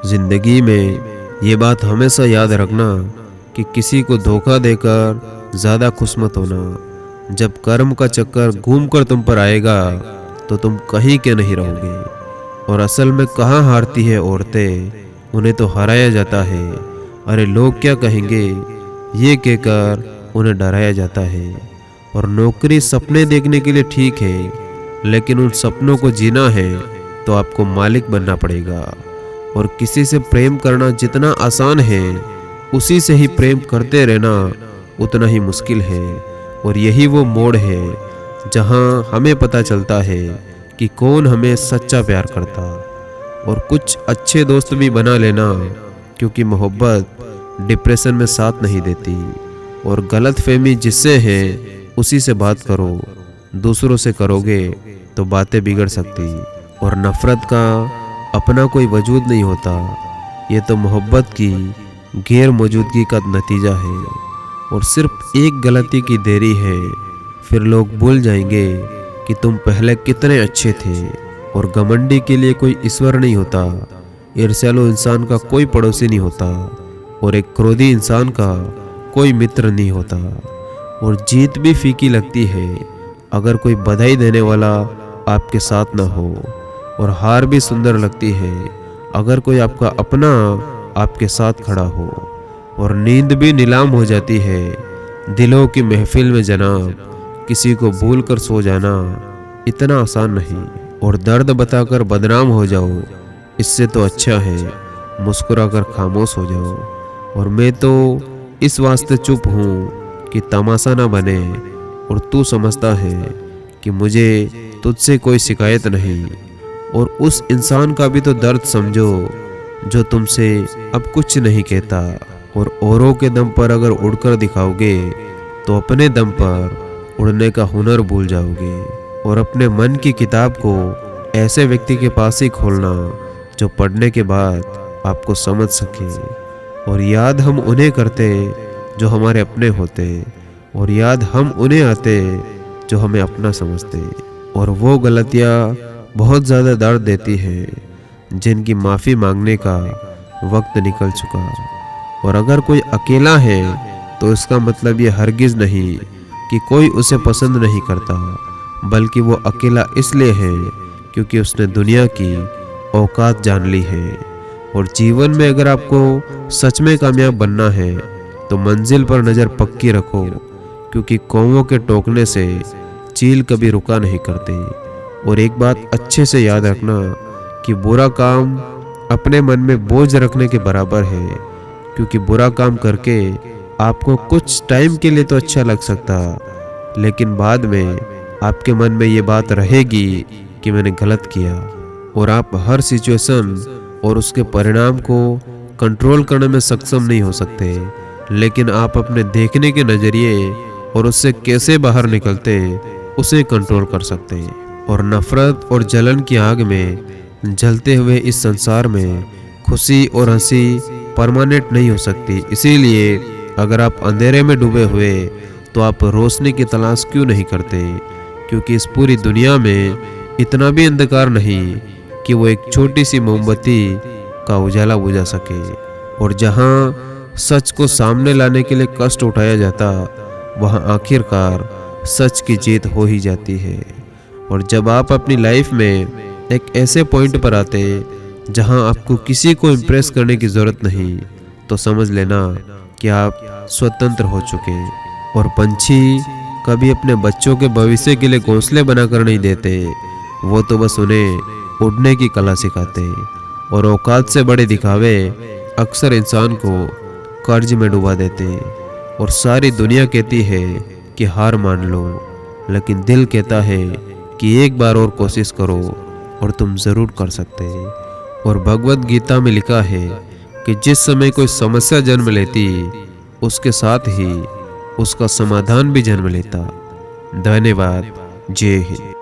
जिंदगी में ये बात हमेशा याद रखना कि किसी को धोखा देकर ज़्यादा खुश मत होना। जब कर्म का चक्कर घूम कर तुम पर आएगा तो तुम कहीं के नहीं रहोगे। और असल में कहाँ हारती है औरतें, उन्हें तो हराया जाता है। अरे लोग क्या कहेंगे, ये कहकर उन्हें डराया जाता है। और नौकरी सपने देखने के लिए ठीक है, लेकिन उन सपनों को जीना है तो आपको मालिक बनना पड़ेगा। और किसी से प्रेम करना जितना आसान है, उसी से ही प्रेम करते रहना उतना ही मुश्किल है। और यही वो मोड़ है जहां हमें पता चलता है कि कौन हमें सच्चा प्यार करता। और कुछ अच्छे दोस्त भी बना लेना, क्योंकि मोहब्बत डिप्रेशन में साथ नहीं देती। और गलतफहमी जिससे है उसी से बात करो, दूसरों से करोगे तो बातें बिगड़ सकती। और नफरत का अपना कोई वजूद नहीं होता, ये तो मोहब्बत की गैर मौजूदगी का नतीजा है। और सिर्फ एक गलती की देरी है, फिर लोग भूल जाएंगे कि तुम पहले कितने अच्छे थे। और घमंडी के लिए कोई ईश्वर नहीं होता, ईर्ष्यालु इंसान का कोई पड़ोसी नहीं होता, और एक क्रोधी इंसान का कोई मित्र नहीं होता। और जीत भी फीकी लगती है अगर कोई बधाई देने वाला आपके साथ ना हो। और हार भी सुंदर लगती है अगर कोई आपका अपना आपके साथ खड़ा हो। और नींद भी नीलाम हो जाती है दिलों की महफिल में जनाब, किसी को भूल कर सो जाना इतना आसान नहीं। और दर्द बताकर बदनाम हो जाओ, इससे तो अच्छा है मुस्कुरा कर खामोश हो जाओ। और मैं तो इस वास्ते चुप हूँ कि तमाशा ना बने। और तू समझता है कि मुझे तुझसे कोई शिकायत नहीं। और उस इंसान का भी तो दर्द समझो जो तुमसे अब कुछ नहीं कहता। और औरों के दम पर अगर उड़कर दिखाओगे तो अपने दम पर उड़ने का हुनर भूल जाओगे। और अपने मन की किताब को ऐसे व्यक्ति के पास ही खोलना जो पढ़ने के बाद आपको समझ सके। और याद हम उन्हें करते जो हमारे अपने होते, और याद हम उन्हें आते जो हमें अपना समझते। और वो गलतियाँ बहुत ज़्यादा दर्द देती हैं जिनकी माफ़ी मांगने का वक्त निकल चुका। और अगर कोई अकेला है तो इसका मतलब ये हरगिज़ नहीं कि कोई उसे पसंद नहीं करता, बल्कि वो अकेला इसलिए है क्योंकि उसने दुनिया की औकात जान ली है। और जीवन में अगर आपको सच में कामयाब बनना है तो मंजिल पर नज़र पक्की रखो, क्योंकि कौवों के टोकने से चील कभी रुका नहीं करते। और एक बात अच्छे से याद रखना कि बुरा काम अपने मन में बोझ रखने के बराबर है, क्योंकि बुरा काम करके आपको कुछ टाइम के लिए तो अच्छा लग सकता, लेकिन बाद में आपके मन में ये बात रहेगी कि मैंने गलत किया। और आप हर सिचुएशन और उसके परिणाम को कंट्रोल करने में सक्षम नहीं हो सकते, लेकिन आप अपने देखने के नज़रिए और उससे कैसे बाहर निकलते उसे कंट्रोल कर सकते हैं। और नफरत और जलन की आग में जलते हुए इस संसार में खुशी और हंसी परमानेंट नहीं हो सकती। इसीलिए अगर आप अंधेरे में डूबे हुए तो आप रोशनी की तलाश क्यों नहीं करते, क्योंकि इस पूरी दुनिया में इतना भी अंधकार नहीं कि वो एक छोटी सी मोमबत्ती का उजाला बुझा सके। और जहाँ सच को सामने लाने के लिए कष्ट उठाया जाता, वहाँ आखिरकार सच की जीत हो ही जाती है। और जब आप अपनी लाइफ में एक ऐसे पॉइंट पर आते जहां आपको किसी को इम्प्रेस करने की ज़रूरत नहीं, तो समझ लेना कि आप स्वतंत्र हो चुके। और पंछी कभी अपने बच्चों के भविष्य के लिए घोंसले बनाकर नहीं देते, वो तो बस उन्हें उड़ने की कला सिखाते। और औकात से बड़े दिखावे अक्सर इंसान को कर्ज में डुबा देते। और सारी दुनिया कहती है कि हार मान लो, लेकिन दिल कहता है कि एक बार और कोशिश करो और तुम ज़रूर कर सकते हैं। और भगवत गीता में लिखा है कि जिस समय कोई समस्या जन्म लेती, उसके साथ ही उसका समाधान भी जन्म लेता। धन्यवाद। जय हिंद।